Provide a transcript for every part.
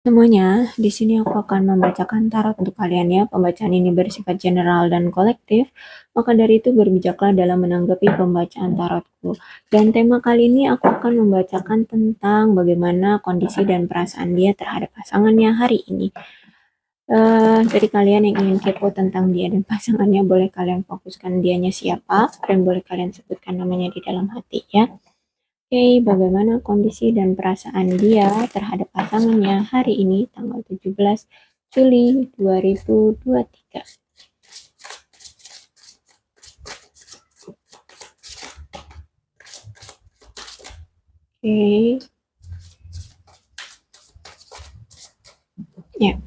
Semuanya, di sini aku akan membacakan tarot untuk kalian ya. Pembacaan ini bersifat general dan kolektif, maka dari itu berbijaklah dalam menanggapi pembacaan tarotku. Dan tema kali ini aku akan membacakan tentang bagaimana kondisi dan perasaan dia terhadap pasangannya hari ini. Dari kalian yang ingin kepo tentang dia dan pasangannya, boleh kalian fokuskan dianya siapa, dan boleh kalian sebutkan namanya di dalam hati ya. Oke, bagaimana kondisi dan perasaan dia terhadap pasangannya hari ini tanggal 17 Juli 2023. Oke. Ya.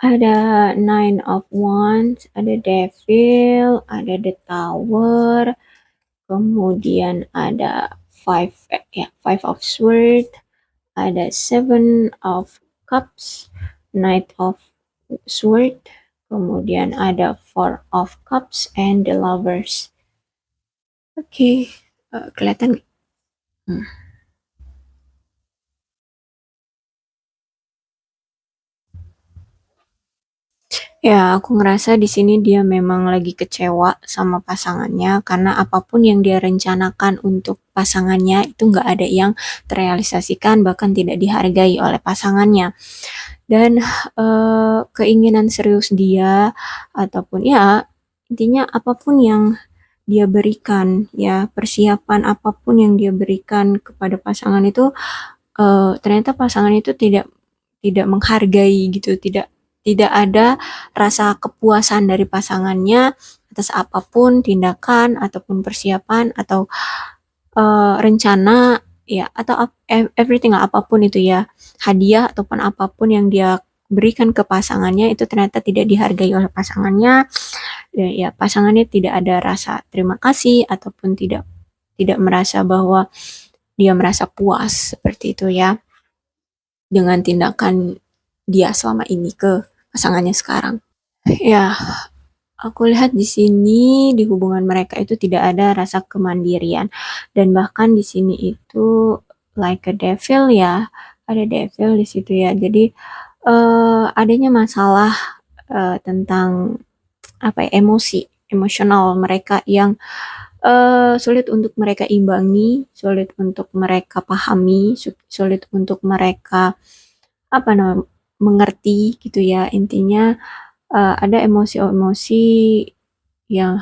Ada Nine of Wands, ada Devil, ada The Tower, kemudian ada Five of Swords, ada Seven of Cups, Knight of Sword, kemudian ada Four of Cups and the Lovers. Oke, kelihatan. Ya, aku ngerasa di sini dia memang lagi kecewa sama pasangannya karena apapun yang dia rencanakan untuk pasangannya itu nggak ada yang terrealisasikan, bahkan tidak dihargai oleh pasangannya. Dan keinginan serius dia ataupun ya intinya apapun yang dia berikan ya, persiapan apapun yang dia berikan kepada pasangan itu ternyata pasangan itu tidak tidak menghargai gitu, tidak ada rasa kepuasan dari pasangannya atas apapun tindakan ataupun persiapan atau rencana ya atau everything lah, apapun itu ya, hadiah ataupun apapun yang dia berikan ke pasangannya itu ternyata tidak dihargai oleh pasangannya. Ya pasangannya tidak ada rasa terima kasih ataupun tidak tidak merasa bahwa dia merasa puas seperti itu ya dengan tindakan dia selama ini ke pasangannya sekarang. Ya, aku lihat di sini di hubungan mereka itu tidak ada rasa kemandirian dan bahkan di sini itu like a devil ya, ada devil di situ ya. Jadi adanya masalah tentang apa ya, emosional mereka yang sulit untuk mereka imbangi, sulit untuk mereka pahami, sulit untuk mereka apa namanya mengerti gitu ya. Intinya ada emosi-emosi yang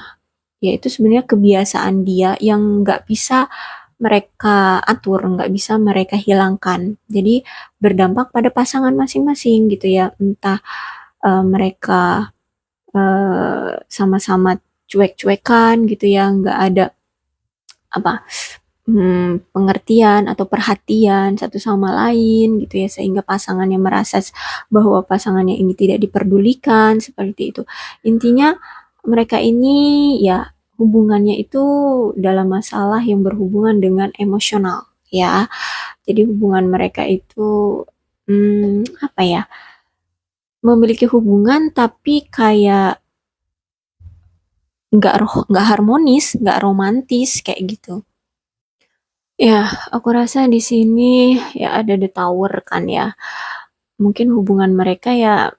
ya itu sebenarnya kebiasaan dia yang nggak bisa mereka atur, nggak bisa mereka hilangkan. Jadi berdampak pada pasangan masing-masing gitu ya. Entah mereka sama-sama cuek-cuekan gitu ya, nggak ada apa pengertian atau perhatian satu sama lain gitu ya, sehingga pasangannya merasa bahwa pasangannya ini tidak diperdulikan seperti itu. Intinya mereka ini ya hubungannya itu dalam masalah yang berhubungan dengan emosional ya. Jadi hubungan mereka itu apa ya? Memiliki hubungan tapi kayak nggak harmonis, nggak romantis kayak gitu. Ya, aku rasa di sini ya ada The Tower kan ya. Mungkin hubungan mereka ya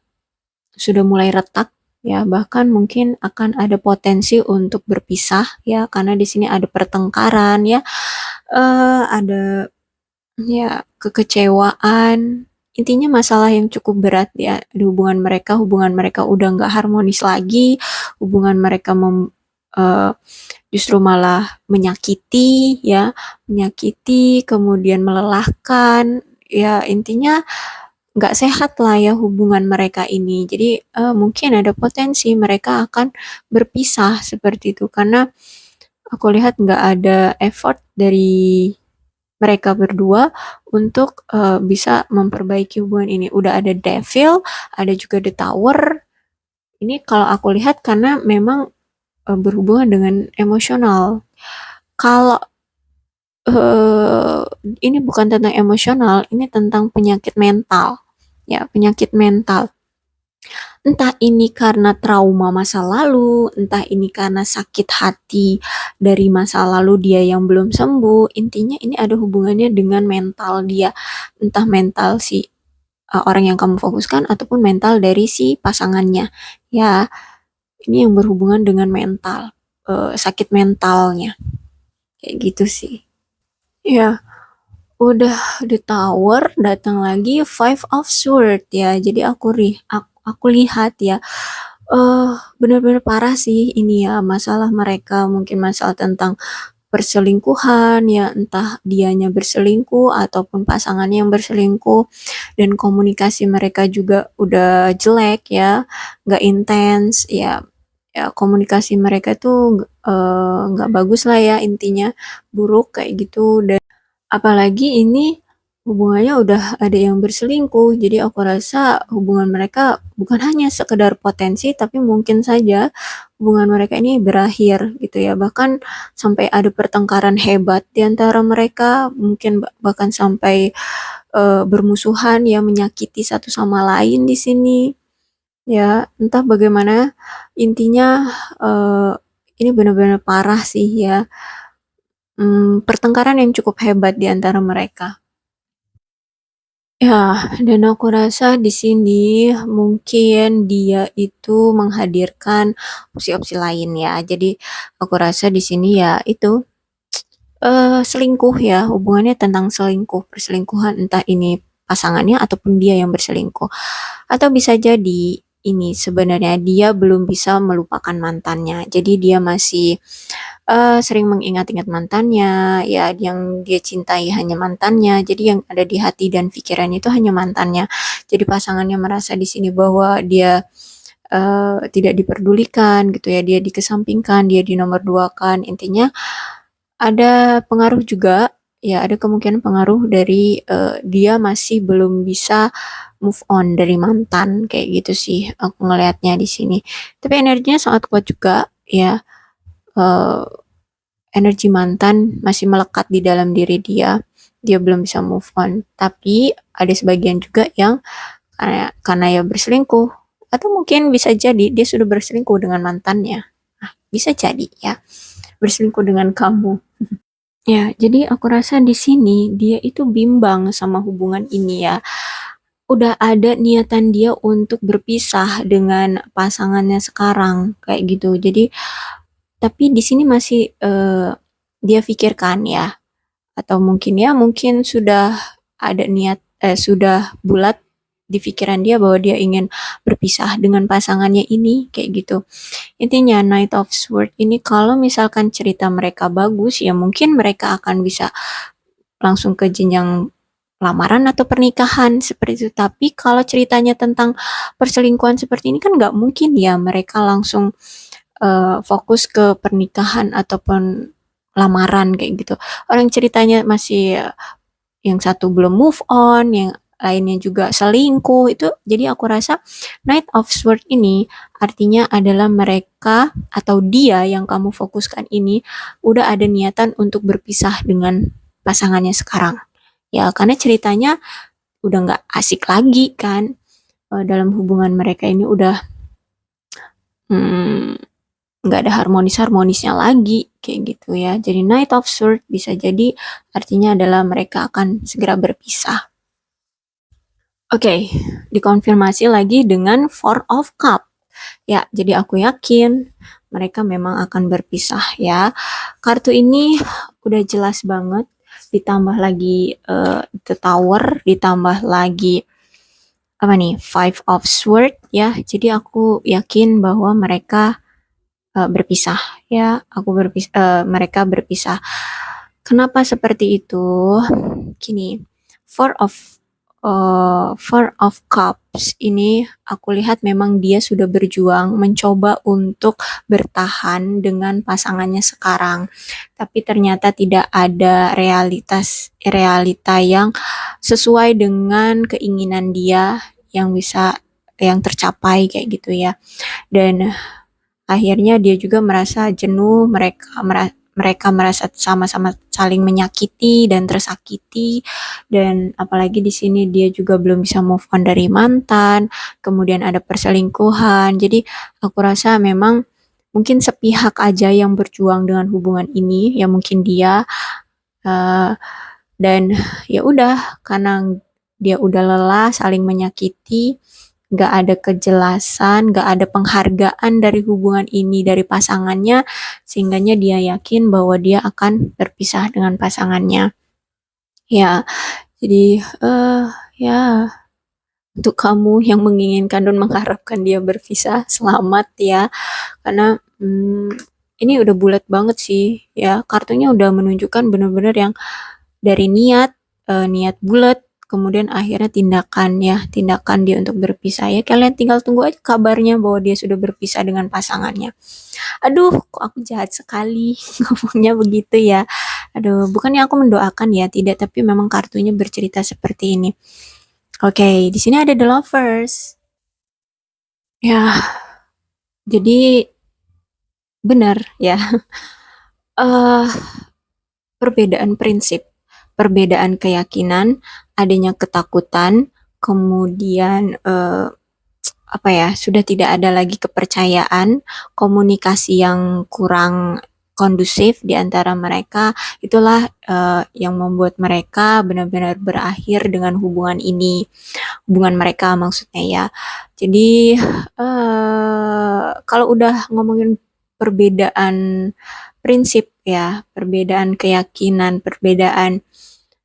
sudah mulai retak ya, bahkan mungkin akan ada potensi untuk berpisah ya karena di sini ada pertengkaran ya. Ada ya kekecewaan. Intinya masalah yang cukup berat ya di hubungan mereka udah nggak harmonis lagi, hubungan mereka justru malah menyakiti ya, menyakiti kemudian melelahkan ya, intinya nggak sehat lah ya hubungan mereka ini. Jadi mungkin ada potensi mereka akan berpisah seperti itu karena aku lihat nggak ada effort dari mereka berdua untuk bisa memperbaiki hubungan ini. Udah ada Devil, ada juga The Tower. Ini kalau aku lihat karena memang berhubungan dengan emosional. Kalau ini bukan tentang emosional, ini tentang penyakit mental. Ya, penyakit mental. Entah ini karena trauma masa lalu, entah ini karena sakit hati dari masa lalu dia yang belum sembuh. Intinya ini ada hubungannya dengan mental dia, entah mental si orang yang kamu fokuskan ataupun mental dari si pasangannya. Ya, ini yang berhubungan dengan mental, sakit mentalnya. Kayak gitu sih. Ya, udah di tower, datang lagi Five of Swords ya. Jadi aku lihat ya, benar-benar parah sih ini ya masalah mereka, mungkin masalah tentang perselingkuhan ya, entah dianya berselingkuh ataupun pasangannya yang berselingkuh, dan komunikasi mereka juga udah jelek ya, nggak intens ya. Ya, komunikasi mereka tuh nggak bagus lah ya, intinya buruk kayak gitu. Dan apalagi ini hubungannya udah ada yang berselingkuh, jadi aku rasa hubungan mereka bukan hanya sekedar potensi, tapi mungkin saja hubungan mereka ini berakhir gitu ya. Bahkan sampai ada pertengkaran hebat di antara mereka, mungkin bahkan sampai bermusuhan ya, menyakiti satu sama lain di sini. Ya, entah bagaimana, intinya ini benar-benar parah sih ya. Pertengkaran yang cukup hebat di antara mereka. Ya, dan aku rasa di sini mungkin dia itu menghadirkan opsi-opsi lain ya. Jadi aku rasa di sini ya itu selingkuh ya, hubungannya tentang selingkuh, perselingkuhan, entah ini pasangannya ataupun dia yang berselingkuh. Atau bisa jadi ini sebenarnya dia belum bisa melupakan mantannya. Jadi dia masih sering mengingat-ingat mantannya, ya yang dia cintai hanya mantannya. Jadi yang ada di hati dan pikirannya itu hanya mantannya. Jadi pasangannya merasa di sini bahwa dia tidak diperdulikan gitu ya, dia dikesampingkan, dia dinomorduakan. Intinya ada pengaruh juga, ya ada kemungkinan pengaruh dari dia masih belum bisa move on dari mantan, kayak gitu sih aku ngelihatnya di sini. Tapi energinya sangat kuat juga ya, eh, energi mantan masih melekat di dalam diri dia. Dia belum bisa move on. Tapi ada sebagian juga yang karena ya berselingkuh, atau mungkin bisa jadi dia sudah berselingkuh dengan mantannya. Nah, bisa jadi ya berselingkuh dengan kamu. Ya, jadi aku rasa di sini dia itu bimbang sama hubungan ini ya. Udah ada niatan dia untuk berpisah dengan pasangannya sekarang kayak gitu. Jadi tapi di sini masih dia pikirkan ya, atau mungkin sudah ada niat, sudah bulat di pikiran dia bahwa dia ingin berpisah dengan pasangannya ini kayak gitu. Intinya Knight of Swords ini kalau misalkan cerita mereka bagus ya mungkin mereka akan bisa langsung ke jenjang lamaran atau pernikahan seperti itu. Tapi kalau ceritanya tentang perselingkuhan seperti ini kan nggak mungkin ya mereka langsung fokus ke pernikahan ataupun lamaran kayak gitu. Orang ceritanya masih yang satu belum move on, yang lainnya juga selingkuh itu. Jadi aku rasa Knight of Swords ini artinya adalah mereka atau dia yang kamu fokuskan ini udah ada niatan untuk berpisah dengan pasangannya sekarang. Ya, karena ceritanya udah nggak asik lagi kan. Dalam hubungan mereka ini udah hmm, nggak ada harmonisnya lagi kayak gitu ya. Jadi Knight of Swords bisa jadi artinya adalah mereka akan segera berpisah. Oke, dikonfirmasi lagi dengan Four of Cup. Ya, jadi aku yakin mereka memang akan berpisah ya. Kartu ini udah jelas banget, ditambah lagi The Tower, ditambah lagi apa nih, Five of Swords ya. Jadi aku yakin bahwa mereka berpisah ya. Mereka berpisah. Kenapa seperti itu? Gini, Four of Cups ini aku lihat memang dia sudah berjuang mencoba untuk bertahan dengan pasangannya sekarang, tapi ternyata tidak ada realita yang sesuai dengan keinginan dia yang tercapai kayak gitu ya. Dan akhirnya dia juga merasa jenuh, mereka merasa sama-sama saling menyakiti dan tersakiti, dan apalagi di sini dia juga belum bisa move on dari mantan, kemudian ada perselingkuhan. Jadi aku rasa memang mungkin sepihak aja yang berjuang dengan hubungan ini, ya mungkin dia, uh, dan ya udah, karena dia udah lelah saling menyakiti, nggak ada kejelasan, nggak ada penghargaan dari hubungan ini dari pasangannya, sehingganya dia yakin bahwa dia akan berpisah dengan pasangannya. Ya, jadi ya, untuk kamu yang menginginkan dan mengharapkan dia berpisah, selamat ya, karena ini udah bulat banget sih ya, kartunya udah menunjukkan bener-bener yang dari niat bulat, kemudian akhirnya tindakan ya, tindakan dia untuk berpisah ya. Kalian tinggal tunggu aja kabarnya bahwa dia sudah berpisah dengan pasangannya. Aduh, kok aku jahat sekali ngomongnya begitu ya. Aduh, bukannya aku mendoakan ya, tidak, tapi memang kartunya bercerita seperti ini. Oke, di sini ada The Lovers. Ya, jadi benar ya. eh Perbedaan prinsip, perbedaan keyakinan, adanya ketakutan, kemudian apa ya, sudah tidak ada lagi kepercayaan, komunikasi yang kurang kondusif di antara mereka, itulah yang membuat mereka benar-benar berakhir dengan hubungan ini, hubungan mereka maksudnya ya. Jadi kalau udah ngomongin perbedaan prinsip ya, perbedaan keyakinan, perbedaan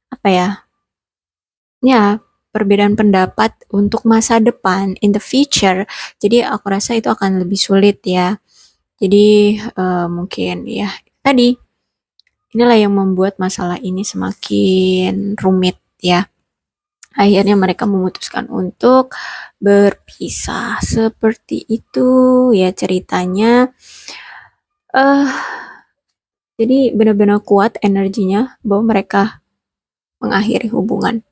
apa ya, ya perbedaan pendapat untuk masa depan in the future. Jadi aku rasa itu akan lebih sulit ya. Jadi mungkin ya tadi inilah yang membuat masalah ini semakin rumit ya. Akhirnya mereka memutuskan untuk berpisah. Seperti itu ya ceritanya. eh jadi benar-benar kuat energinya bahwa mereka mengakhiri hubungan.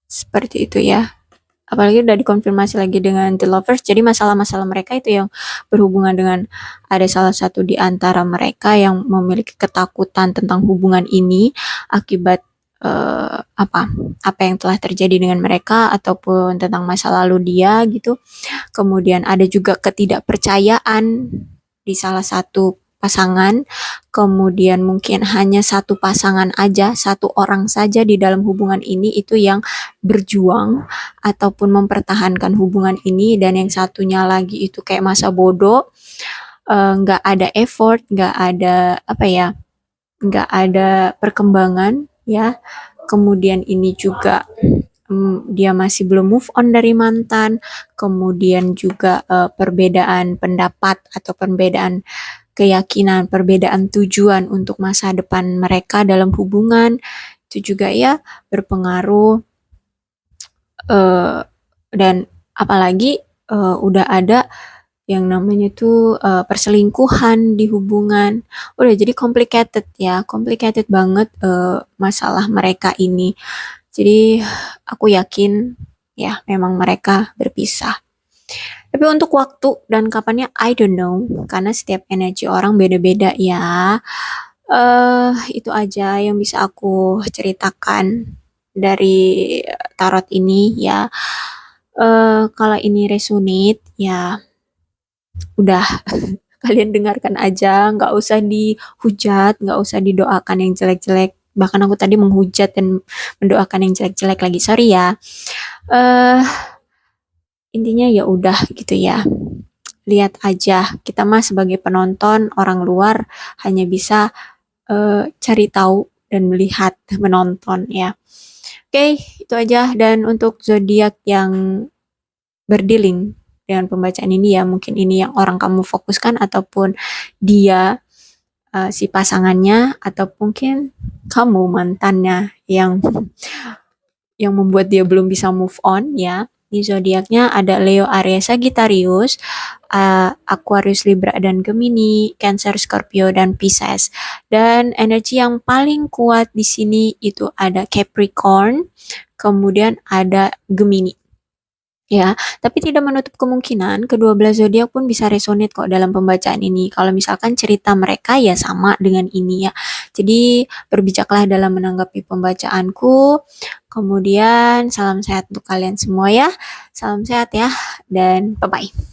Seperti itu ya. Apalagi udah dikonfirmasi lagi dengan The Lovers, jadi masalah-masalah mereka itu yang berhubungan dengan ada salah satu di antara mereka yang memiliki ketakutan tentang hubungan ini akibat apa yang telah terjadi dengan mereka ataupun tentang masa lalu dia gitu. Kemudian ada juga ketidakpercayaan di salah satu pasangan, kemudian mungkin hanya satu pasangan aja, satu orang saja di dalam hubungan ini itu yang berjuang ataupun mempertahankan hubungan ini, dan yang satunya lagi itu kayak masa bodoh, nggak ada effort, nggak ada apa ya, nggak ada perkembangan ya. Kemudian ini juga dia masih belum move on dari mantan, kemudian juga perbedaan pendapat atau perbedaan keyakinan, perbedaan tujuan untuk masa depan mereka dalam hubungan itu juga ya berpengaruh, dan apalagi udah ada yang namanya tuh perselingkuhan di hubungan, udah jadi complicated ya, complicated banget masalah mereka ini. Jadi aku yakin ya memang mereka berpisah. Tapi untuk waktu dan kapannya I don't know, karena setiap energi orang beda-beda ya. Itu aja yang bisa aku ceritakan dari tarot ini ya. Kalau ini resonate ya udah kalian dengarkan aja, nggak usah dihujat, nggak usah didoakan yang jelek-jelek. Bahkan aku tadi menghujat dan mendoakan yang jelek-jelek lagi, sorry ya. Intinya ya udah gitu ya. Lihat aja, kita mah sebagai penonton orang luar hanya bisa cari tahu dan melihat, menonton ya. Oke, itu aja. Dan untuk zodiak yang berdealing dengan pembacaan ini ya, mungkin ini yang orang kamu fokuskan ataupun dia si pasangannya, atau mungkin kamu mantannya yang membuat dia belum bisa move on ya. Di zodiaknya ada Leo, Aries, Sagittarius, Aquarius, Libra, dan Gemini, Cancer, Scorpio, dan Pisces. Dan energi yang paling kuat di sini itu ada Capricorn, kemudian ada Gemini. Ya, tapi tidak menutup kemungkinan kedua belas zodiak pun bisa resonate kok dalam pembacaan ini. Kalau misalkan cerita mereka ya sama dengan ini ya. Jadi berbijaklah dalam menanggapi pembacaanku. Kemudian salam sehat untuk kalian semua ya. Salam sehat ya dan bye-bye.